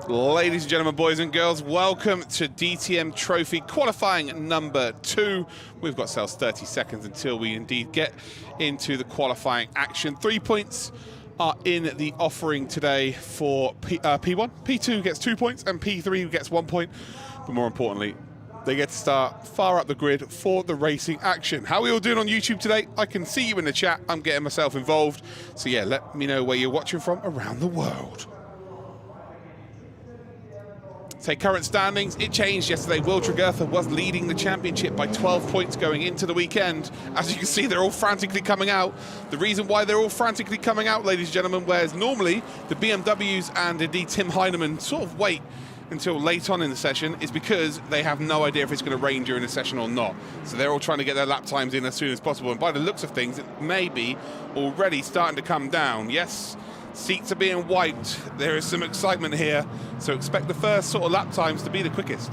Ladies and gentlemen, boys and girls, welcome to DTM Trophy Qualifying number 2. We've got ourselves 30 seconds until we indeed get into the qualifying action. 3 points are in the offering today for P1. P2 gets 2 points and P3 gets 1 point. But more importantly, they get to start far up the grid for the racing action. How are we all doing on YouTube today? I can see you in the chat. I'm getting myself involved. So yeah, let me know where you're watching from around the world. So current standings, it changed yesterday. Will Tregurtha was leading the championship by 12 points going into the weekend. As you can see, they're all frantically coming out. The reason why they're all frantically coming out, ladies and gentlemen, whereas normally the BMWs and indeed Tim Heinemann sort of wait until late on in the session, is because they have no idea if it's going to rain during the session or not. So they're all trying to get their lap times in as soon as possible. And by the looks of things, it may be already starting to come down. Yes. Seats are being wiped. There is some excitement here, so expect the first sort of lap times to be the quickest.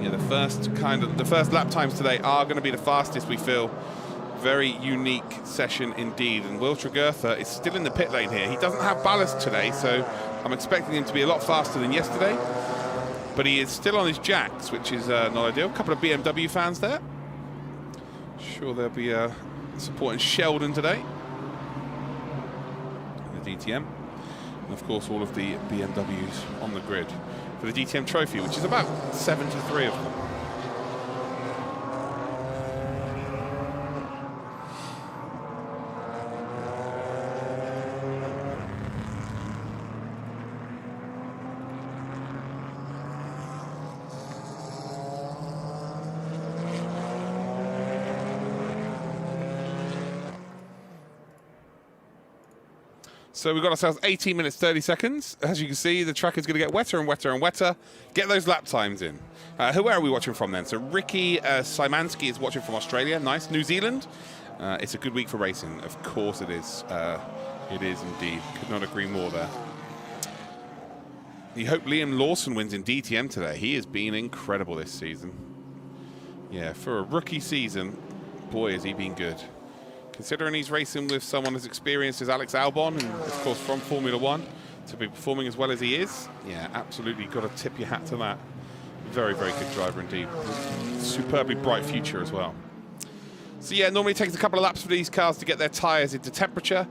Yeah, the first lap times today are going to be the fastest, we feel. Very unique session indeed. And Will Tregurtha is still in the pit lane here. He doesn't have ballast today, so I'm expecting him to be a lot faster than yesterday. But he is still on his jacks, which is not ideal. A couple of BMW fans there. Sure, there'll be supporting Sheldon today in the DTM, and of course all of the BMWs on the grid for the DTM Trophy, which is about 73 of them. So we've got ourselves 18 minutes, 30 seconds. As you can see, the track is going to get wetter and wetter and wetter. Get those lap times in. Where are we watching from then? So Ricky Szymanski is watching from Australia. Nice. New Zealand. It's a good week for racing. Of course it is. It is indeed. Could not agree more there. You hope Liam Lawson wins in DTM today. He has been incredible this season. Yeah, for a rookie season, boy, has he been good. Considering he's racing with someone as experienced as Alex Albon, and of course from Formula One, to be performing as well as he is, yeah, absolutely got to tip your hat to that. Very, very good driver indeed. Superbly bright future as well. So yeah, normally it takes a couple of laps for these cars to get their tyres into temperature.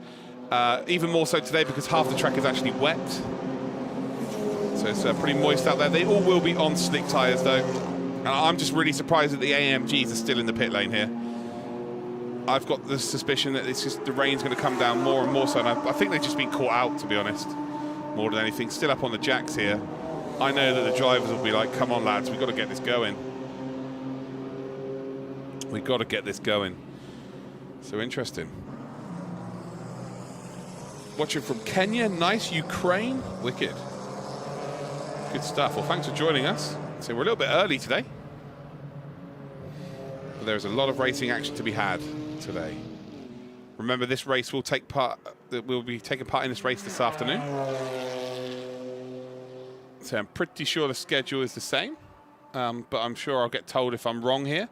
Even more so today because half the track is actually wet. So it's pretty moist out there. They all will be on slick tyres though. And I'm just really surprised that the AMGs are still in the pit lane here. I've got the suspicion that it's just the rain's going to come down more and more so, and I think they've just been caught out, to be honest, more than anything. Still up on the jacks here. I know that the drivers will be like, come on lads, we've got to get this going. We've got to get this going. So interesting. Watching from Kenya, nice. Ukraine, wicked. Good stuff. Well, thanks for joining us. So we're a little bit early today. But there's a lot of racing action to be had today. Remember, this race will take part. We'll be taking part in this race this afternoon. So I'm pretty sure the schedule is the same, but I'm sure I'll get told if I'm wrong here.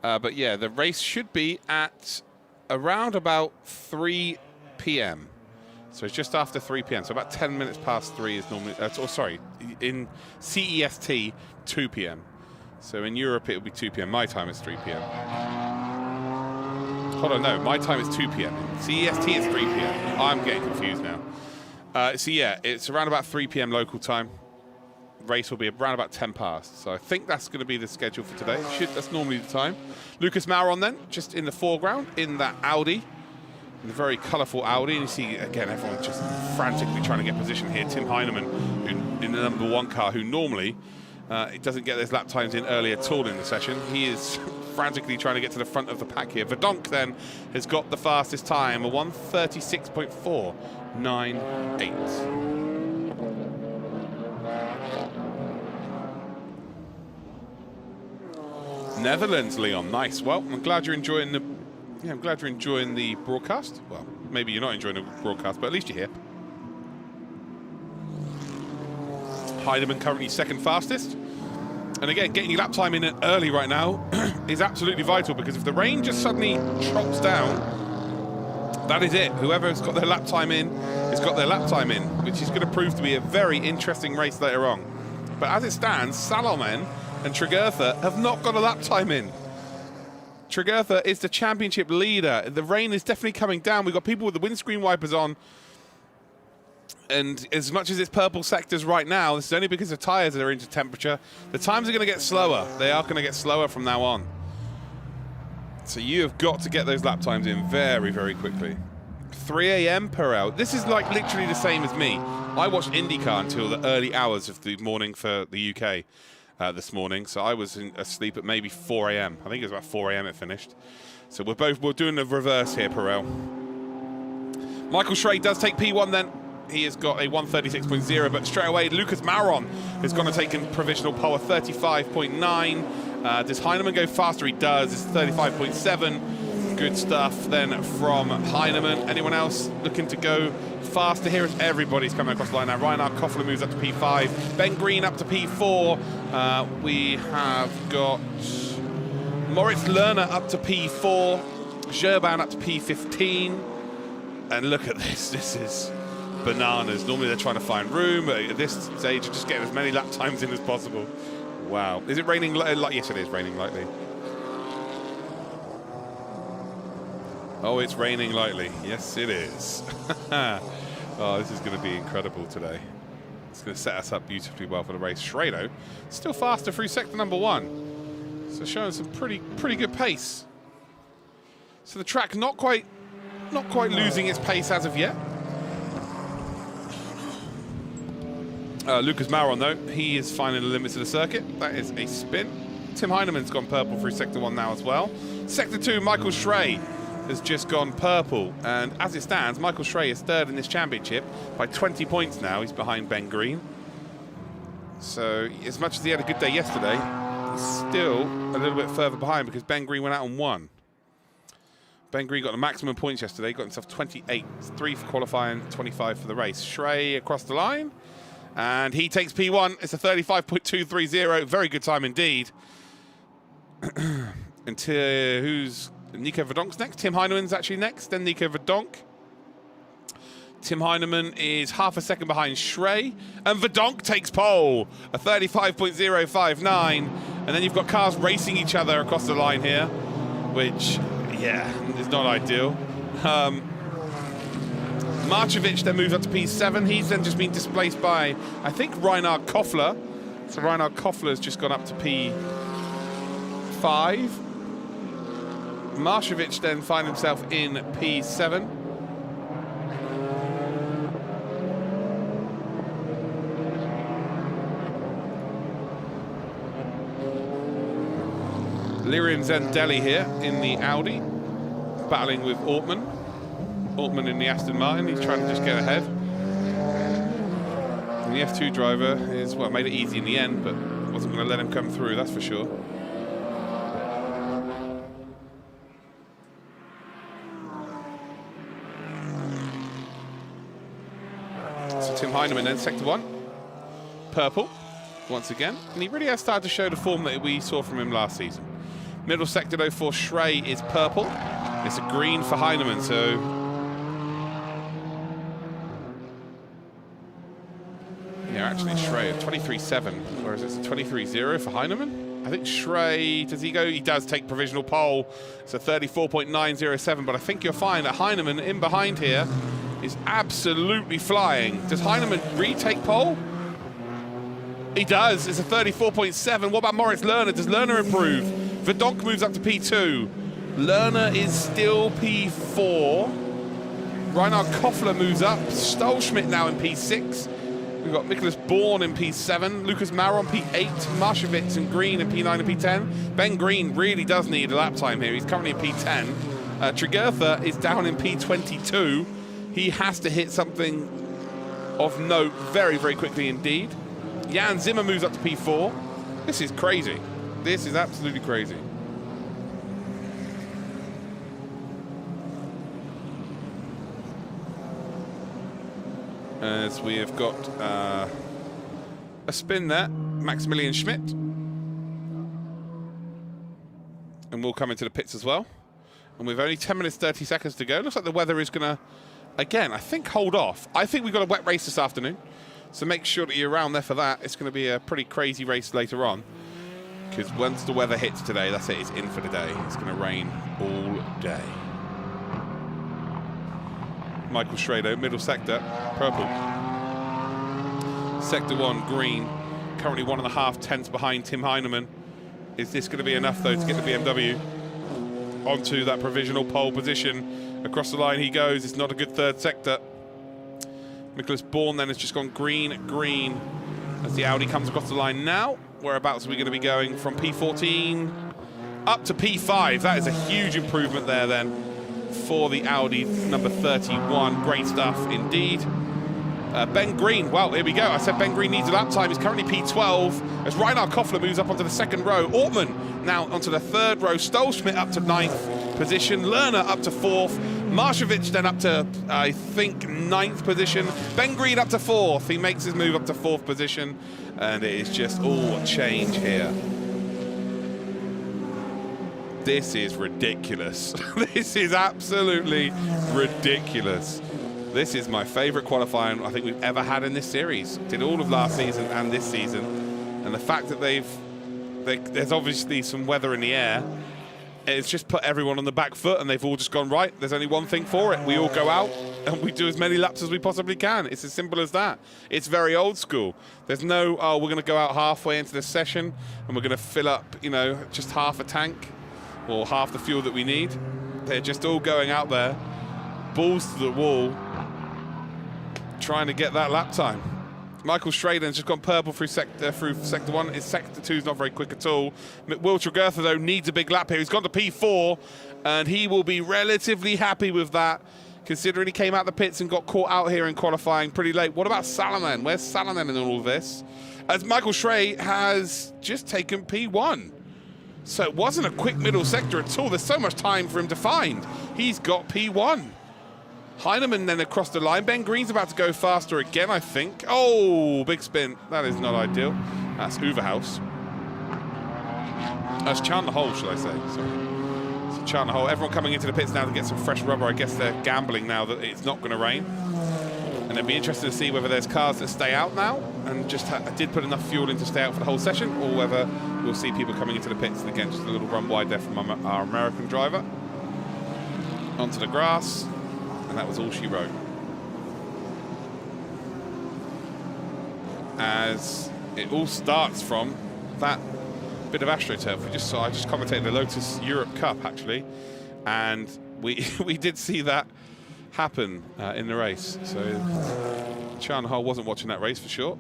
But yeah, the race should be at around about 3 p.m. So it's just after 3 p.m. So about 10 minutes past 3 is normally. Sorry, in CEST 2 p.m. So in Europe it'll be 2 p.m. My time is 3 p.m. Hold on, no, my time is 2 p.m. CEST is 3 p.m. I'm getting confused now. So yeah, it's around about 3 p.m. local time. Race will be around about 10 past. So I think that's going to be the schedule for today. That's normally the time. Lucas Mauron then, just in the foreground, in that Audi. In the very colourful Audi. And you see, again, everyone's just frantically trying to get position here. Tim Heinemann, in the number 1 car, who normally it doesn't get those lap times in early at all in the session. He is frantically trying to get to the front of the pack here. Verdonk then has got the fastest time, a 1:36.498. Netherlands, Leon. Nice. Well, I'm glad you're enjoying the. Yeah, I'm glad you're enjoying the broadcast. Well, maybe you're not enjoying the broadcast, but at least you're here. Heinemann currently second fastest. And again, getting your lap time in early right now is absolutely vital, because if the rain just suddenly chops down, that is it. Whoever's got their lap time in has got their lap time in, which is going to prove to be a very interesting race later on. But as it stands, Salomon and Tregurtha have not got a lap time in. Tregurtha is the championship leader. The rain is definitely coming down. We've got people with the windscreen wipers on. And as much as it's purple sectors right now, this is only because the tyres are into temperature. The times are going to get slower. They are going to get slower from now on. So you have got to get those lap times in very, very quickly. 3 a.m. per hour. This is like literally the same as me. I watched IndyCar until the early hours of the morning for the UK this morning. So I was asleep at maybe 4 a.m. I think it was about 4 a.m. it finished. So we're doing the reverse here, Perel. Michael Schrey does take P1 then. He has got a 136.0, but straight away, Lucas Mauron is going to take a provisional pole of 35.9. Does Heinemann go faster? He does. It's 35.7. Good stuff then from Heinemann. Anyone else looking to go faster here? Everybody's coming across the line now. Reinhard Koffler moves up to P5. Ben Green up to P4. We have got Moritz Lerner up to P4. Gerban up to P15. And look at this. This is bananas. Normally they're trying to find room. At this stage, you're just getting as many lap times in as possible. Wow. Is it raining? Yes, it is raining lightly. Oh, it's raining lightly. Yes, it is. Oh, this is going to be incredible today. It's going to set us up beautifully well for the race. Schredo still faster through sector number 1. So showing some pretty good pace. So the track not quite losing its pace as of yet. Lucas Mauron, though, he is finding the limits of the circuit. That is a spin. Tim Heinemann's gone purple through Sector 1 now as well. Sector 2, Michael Schrey has just gone purple. And as it stands, Michael Schrey is third in this championship by 20 points now. He's behind Ben Green. So as much as he had a good day yesterday, he's still a little bit further behind because Ben Green went out and won. Ben Green got the maximum points yesterday. Got himself 28, 3 for qualifying, 25 for the race. Schrey across the line. And he takes P1. It's a 35.230. Very good time indeed. Until who's Nico Verdonk's next? Tim Heinemann's actually next, then Nico Verdonk. Tim Heinemann is half a second behind Schrey. And Verdonk takes pole, a 35.059. And then you've got cars racing each other across the line here, which, yeah, is not ideal. Marcevic then moves up to P7. He's then just been displaced by, I think, Reinhard Koffler. So Reinhard Koffler's just gone up to P5. Marcevic then finds himself in P7. Lyrian Zendelli here in the Audi, battling with Ortmann. Ortmann in the Aston Martin, he's trying to just get ahead. And the F2 driver is, well, made it easy in the end, but wasn't going to let him come through, that's for sure. So Tim Heinemann then, sector 1. Purple, once again. And he really has started to show the form that we saw from him last season. Middle sector, though, for Schrey is purple. It's a green for Heinemann, so... Yeah, actually, Schrey at 23.7, whereas it's a 23.0 for Heinemann. I think Schrey, does he go? He does take provisional pole. It's a 34.907, but I think you'll find that Heinemann in behind here is absolutely flying. Does Heinemann retake pole? He does. It's a 34.7. What about Moritz Lerner? Does Lerner improve? Verdonk moves up to P2. Lerner is still P4. Reinhard Koffler moves up. Stolschmidt now in P6. We've got Nicholas Bourne in P7, Lucas Mauron P8, Marcevic and Green in P9 and P10. Ben Green really does need a lap time here. He's currently in P10. Tregurtha is down in P22. He has to hit something of note very, very quickly indeed. Jan Zimmer moves up to P4. This is crazy. This is absolutely crazy. As we have got a spin there, Maximilian Schmidt. And we'll come into the pits as well. And we've only 10 minutes, 30 seconds to go. Looks like the weather is going to, again, I think hold off. I think we've got a wet race this afternoon. So make sure that you're around there for that. It's going to be a pretty crazy race later on. Because once the weather hits today, that's it. It's in for the day. It's going to rain all day. Michael Schrader, middle sector, purple. Sector 1, green. Currently 1.5 tenths behind Tim Heinemann. Is this going to be enough, though, to get the BMW onto that provisional pole position? Across the line he goes. It's not a good third sector. Nicholas Bourne then has just gone green, green. As the Audi comes across the line now. Whereabouts are we going to be going from P14 up to P5? That is a huge improvement there then for the Audi number 31. Great stuff indeed. Ben Green, well, here we go. I said Ben Green needs a lap time. He's currently P12 as Reinhard Koffler moves up onto the second row. Ortmann now onto the third row. Stolschmidt up to 9th position. Lerner up to 4th. Marshevich then up to, I think, 9th position. Ben Green up to 4th. He makes his move up to 4th position. And it is just all change here. This is ridiculous. This is absolutely ridiculous. This is my favourite qualifying I think we've ever had in this series. Did all of last season and this season. And the fact that there's obviously some weather in the air. It's just put everyone on the back foot and they've all just gone, right, there's only one thing for it. We all go out and we do as many laps as we possibly can. It's as simple as that. It's very old school. There's no, oh, we're going to go out halfway into this session and we're going to fill up, you know, just half a tank or half the fuel that we need. They're just all going out there, balls to the wall, trying to get that lap time. Michael Schraden's just gone purple through sector 1. His sector 2 is not very quick at all. Will Tregertha, though, needs a big lap here. He's gone to P4, and he will be relatively happy with that, considering he came out the pits and got caught out here in qualifying pretty late. What about Salomon? Where's Salomon in all of this? As Michael Schrey has just taken P1. So it wasn't a quick middle sector at all. There's so much time for him to find. He's got P1. Heinemann then across the line. Ben Green's about to go faster again, I think. Oh, big spin. That is not ideal. That's Uverhaus. That's Chandler Hole, should I say. Sorry. So Chandler Hole. Everyone coming into the pits now to get some fresh rubber. I guess they're gambling now that it's not going to rain. And it'd be interesting to see whether there's cars that stay out now and just did put enough fuel in to stay out for the whole session, or whether we'll see people coming into the pits. And again, just a little run wide there from our American driver. Onto the grass. And that was all she wrote. As it all starts from that bit of AstroTurf. I just commentated the Lotus Europe Cup actually, and we did see that happen in the race. So Chandler Hole wasn't watching that race for sure.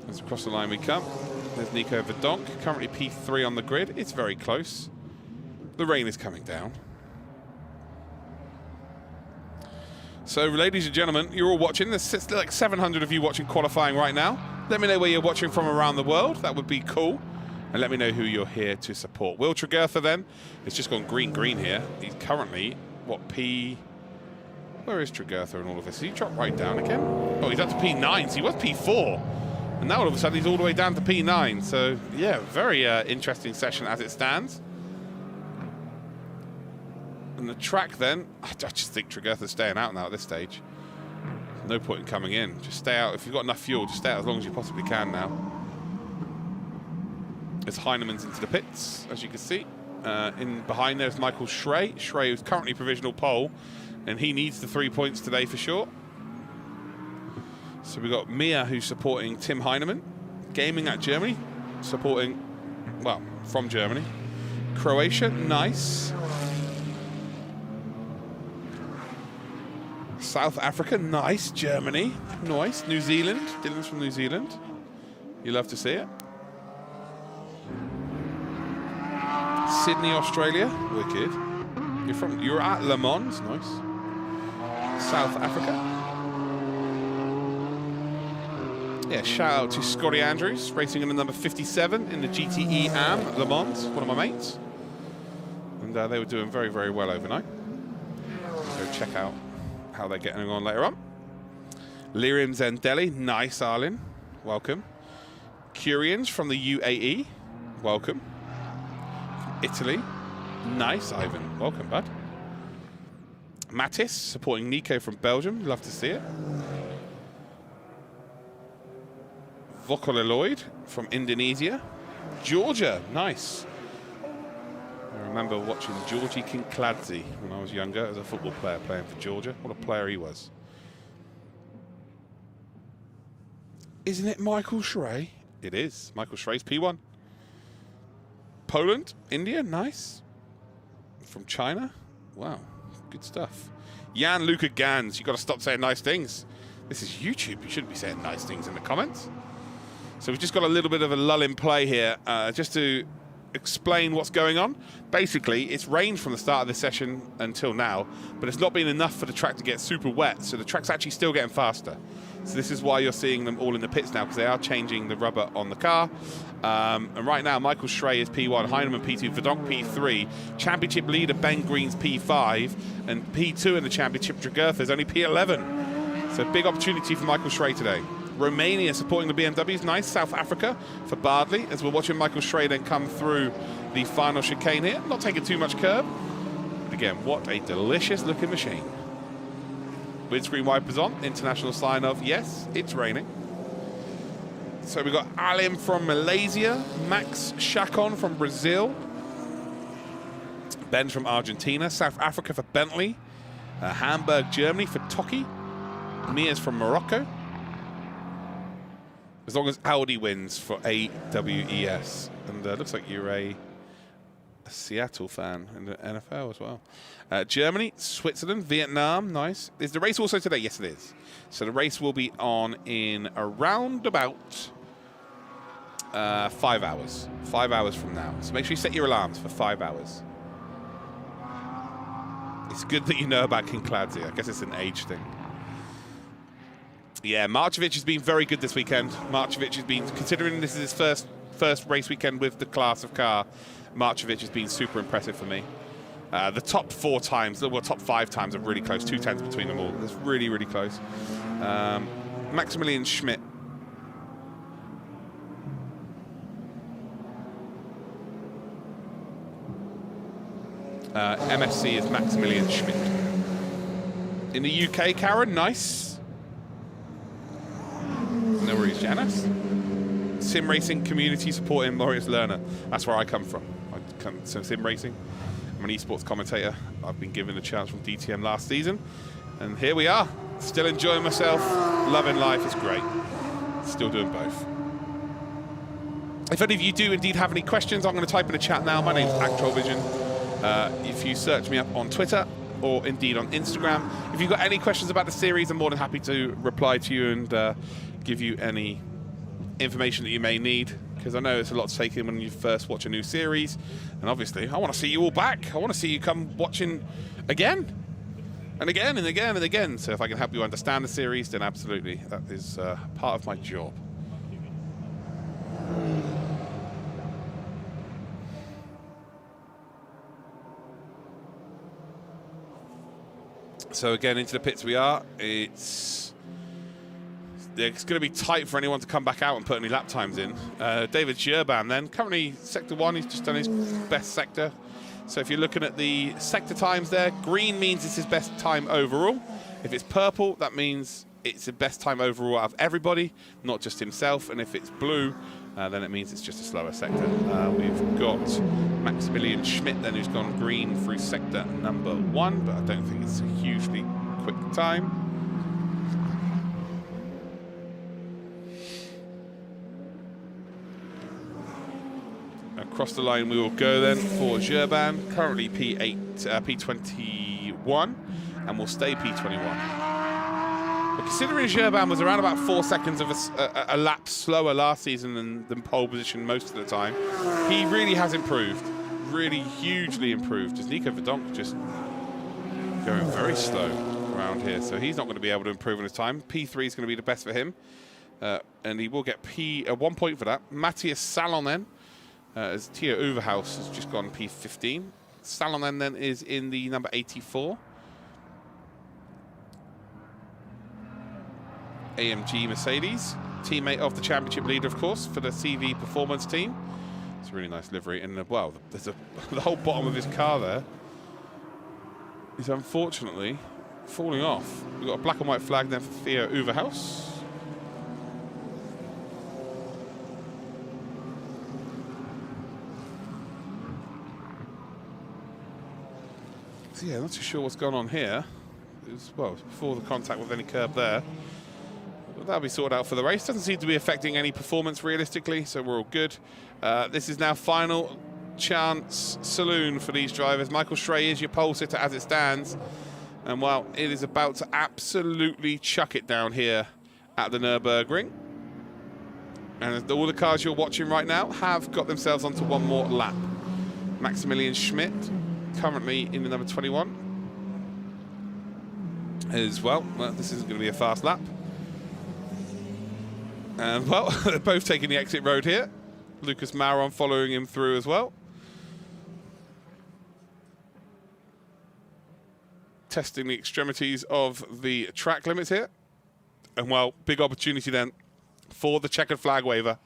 As across the line we come. There's Nico Verdonk, currently P3 on the grid. It's very close. The rain is coming down. So, ladies and gentlemen, you're all watching. There's like 700 of you watching qualifying right now. Let me know where you're watching from around the world. That would be cool. And let me know who you're here to support. Will Tregertha, then, it's just gone green here. He's currently, what, P... Where is Tregertha in all of this? Did he drop right down again? Oh, he's up to P9. So he was P4. And now all of a sudden he's all the way down to P9. So, yeah, very interesting session as it stands. And the track then, I just think Tregertha's staying out now at this stage. No point in coming in. Just stay out. If you've got enough fuel, just stay out as long as you possibly can now. As Heinemann's into the pits, as you can see. In behind there's Michael Schrey. Schrey who's currently provisional pole, and he needs the 3 points today for sure. So we've got Mia who's supporting Tim Heinemann. Gaming at Germany, supporting, well, from Germany. Croatia, nice. South Africa, nice. Germany, nice. New Zealand, Dylan's from New Zealand. You love to see it. Sydney, Australia, wicked. You're at Le Mans, nice. South Africa. Yeah, shout out to Scotty Andrews, racing in the number 57 in the GTE AM Le Mans, one of my mates. And they were doing very, very well overnight. Go check out how they're getting on later on. Lirim Zendeli, nice, Arlen, welcome. Curians from the UAE, welcome. From Italy, nice, Ivan, welcome, bud. Mattis, supporting Nico from Belgium, love to see it. Vokaleloid from Indonesia. Georgia, nice. I remember watching Georgi Kinkladze when I was younger as a football player playing for Georgia. What a player he was. Isn't it Michael Schrey? It is. Michael Schrey's P1. Poland, India, nice. From China, wow, good stuff. Jan Luca Gans, you got to stop saying nice things. This is YouTube. You shouldn't be saying nice things in the comments. So we've just got a little bit of a lull in play here, just to explain what's going on. Basically, it's rained from the start of this session until now, but it's not been enough for the track to get super wet, so the track's actually still getting faster. So this is why you're seeing them all in the pits now, because they are changing the rubber on the car. And right now, Michael Schrey is P1, Heinemann P2, Verdonk P3, championship leader Ben Green's P5, and P2 in the championship, Dragertha is only P11. So big opportunity for Michael Schrey today. Romania supporting the BMWs, nice. South Africa for Bardley, as we're watching Michael Schrey then come through the final chicane here. Not taking too much curb. But again, what a delicious looking machine. Windscreen wipers on, international sign of yes, it's raining. So we've got Alim from Malaysia, Max Chacon from Brazil, Ben from Argentina, South Africa for Bentley, Hamburg, Germany for Toki, Mia's from Morocco. As long as Audi wins for AWES. And looks like you're a Seattle fan in the NFL as well. Germany, Switzerland, Vietnam, nice. Is the race also today? Yes, it is. So the race will be on in around about 5 hours. 5 hours from now. So make sure you set your alarms for 5 hours. It's good that you know about Kinkladze. I guess it's an age thing. Yeah, Markovic has been very good this weekend. Markovic has been, considering this is his first race weekend with the class of car, Markovic has been super impressive for me. The top 4 times, well, top 5 times are really close. 2 tenths between them all. It's really, really close. Maximilian Schmidt. MSC is Maximilian Schmidt. In the UK, Karen, nice. No worries, Janice. Sim racing community supporting Maurice Lerner. That's where I come from. So sim racing. I'm an esports commentator. I've been given a chance from DTM last season. And here we are. Still enjoying myself. Loving life. It's great. Still doing both. If any of you do indeed have any questions, I'm going to type in the chat now. My name's Actrovision. If you search me up on Twitter or indeed on Instagram, if you've got any questions about the series, I'm more than happy to reply to you and give you any information that you may need, because I know it's a lot to take in when you first watch a new series, and obviously I want to see you all back. I want to see you come watching again and again and again and again. So if I can help you understand the series, then absolutely, that is part of my job. So again, into the pits we are. It's going to be tight for anyone to come back out and put any lap times in. David Gerban then, currently Sector 1, he's just done his best sector. So if you're looking at the sector times there, green means it's his best time overall. If it's purple, that means it's the best time overall out of everybody, not just himself. And if it's blue, then it means it's just a slower sector. We've got Maximilian Schmidt then, who's gone green through sector number 1, but I don't think it's a hugely quick time. Across the line we will go then for Gerban, currently P21, and will stay P21. But considering Gerban was around about 4 seconds of a lap slower last season than pole position most of the time, he really has improved, really hugely improved. Just Nico Verdonk just going very slow around here, so he's not going to be able to improve on his time. P3 is going to be the best for him. and he will get 1 point for that. Matthias Salonen, as Theo Uverhaus has just gone P15. Salonen then is in the number 84. AMG Mercedes, teammate of the championship leader, of course, for the CV Performance team. It's a really nice livery, and well, there's the whole bottom of his car there is unfortunately falling off. We've got a black and white flag then for Theo Uverhaus. So yeah, not too sure what's going on here. It was, well, before the contact with any curb there. But that'll be sorted out for the race. Doesn't seem to be affecting any performance realistically, so we're all good. This is now final chance saloon for these drivers. Michael Schrey is your pole sitter as it stands. And well, it is about to absolutely chuck it down here at the Nürburgring. And all the cars you're watching right now have got themselves onto one more lap. Maximilian Schmidt, currently in the number 21. As well, this isn't going to be a fast lap. And well, they're both taking the exit road here. Lucas Maron following him through as well. Testing the extremities of the track limits here. And well, big opportunity then for the checkered flag waver.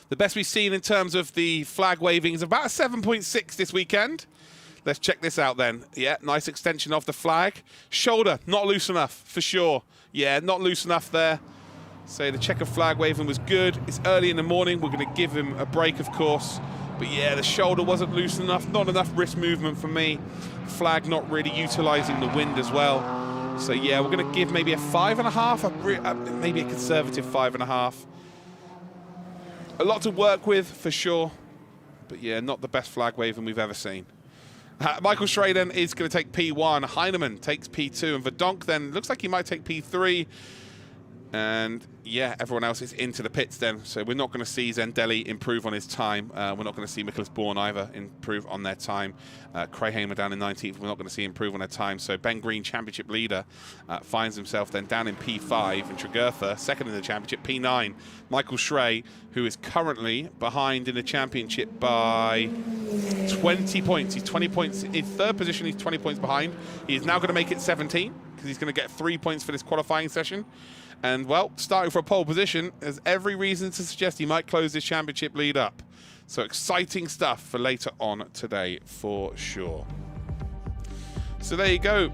The best we've seen in terms of the flag waving is about a 7.6 this weekend. Let's check this out then. Yeah, nice extension of the flag. Shoulder, not loose enough, for sure. Yeah, not loose enough there. So the checkered flag waving was good. It's early in the morning. We're going to give him a break, of course. But yeah, the shoulder wasn't loose enough. Not enough wrist movement for me. Flag not really utilising the wind as well. So yeah, we're going to give maybe a 5.5, maybe a conservative 5.5. A lot to work with, for sure. But yeah, not the best flag waving we've ever seen. Michael Schrey then is going to take P1. Heinemann takes P2. And Verdonk then looks like he might take P3. And yeah, everyone else is into the pits then. So we're not going to see Zendelli improve on his time. We're not going to see Nicholas Bourne either improve on their time. Krahamer down in 19th. We're not going to see improve on their time. So Ben Green, championship leader, finds himself then down in P5. And Tregurtha, second in the championship, P9. Michael Schrey, who is currently behind in the championship by 20 points. He's 20 points. In third position, he's 20 points behind. He is now going to make it 17 because he's going to get 3 points for this qualifying session. And, well, starting for a pole position, there's every reason to suggest he might close this championship lead up. So exciting stuff for later on today, for sure. So there you go.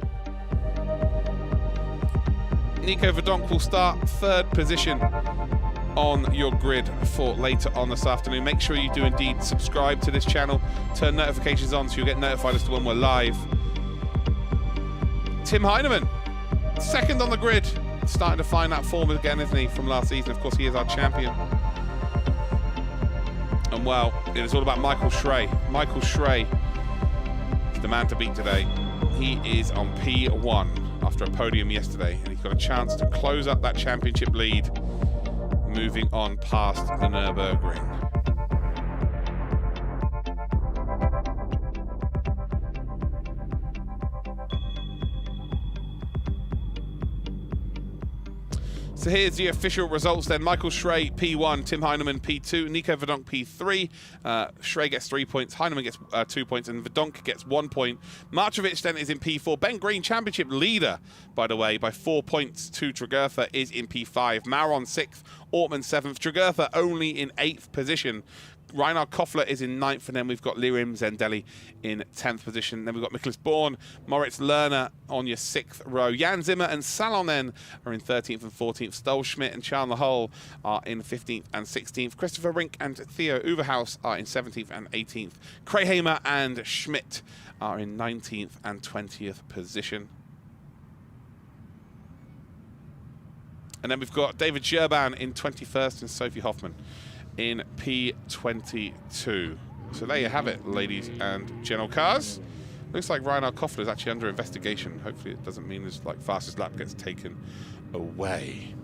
Nico Verdonk will start third position on your grid for later on this afternoon. Make sure you do indeed subscribe to this channel. Turn notifications on so you'll get notified as to when we're live. Tim Heinemann, second on the grid. Starting to find that form again, isn't he, from last season? Of course, he is our champion. And, well, it is all about Michael Schrey. Michael Schrey is the man to beat today. He is on P1 after a podium yesterday, and he's got a chance to close up that championship lead, moving on past the Nürburgring. So here's the official results then. Michael Schrey, P1, Tim Heinemann, P2, Nico Verdonk, P3. Schrey gets 3 points, Heinemann gets 2 points, and Verdonk gets 1 point. Markovic then is in P4. Ben Green, championship leader, by the way, by 4 points to Tregurtha, is in P5. Maron 6th, Ortmann 7th. Tregurtha only in 8th position. Reinhard Koffler is in 9th, and then we've got Lirim Zendelli in 10th position. Then we've got Nicholas Bourne, Moritz Lerner on your 6th row. Jan Zimmer and Salonen are in 13th and 14th. Stolschmidt and Chandler Hull are in 15th and 16th. Christopher Rink and Theo Uverhaus are in 17th and 18th. Krahamer and Schmidt are in 19th and 20th position. And then we've got David Scherban in 21st and Sophie Hoffman in P22. So there you have it, ladies and general cars. Looks like Reinhard Koffler is actually under investigation. Hopefully it doesn't mean his fastest lap gets taken away.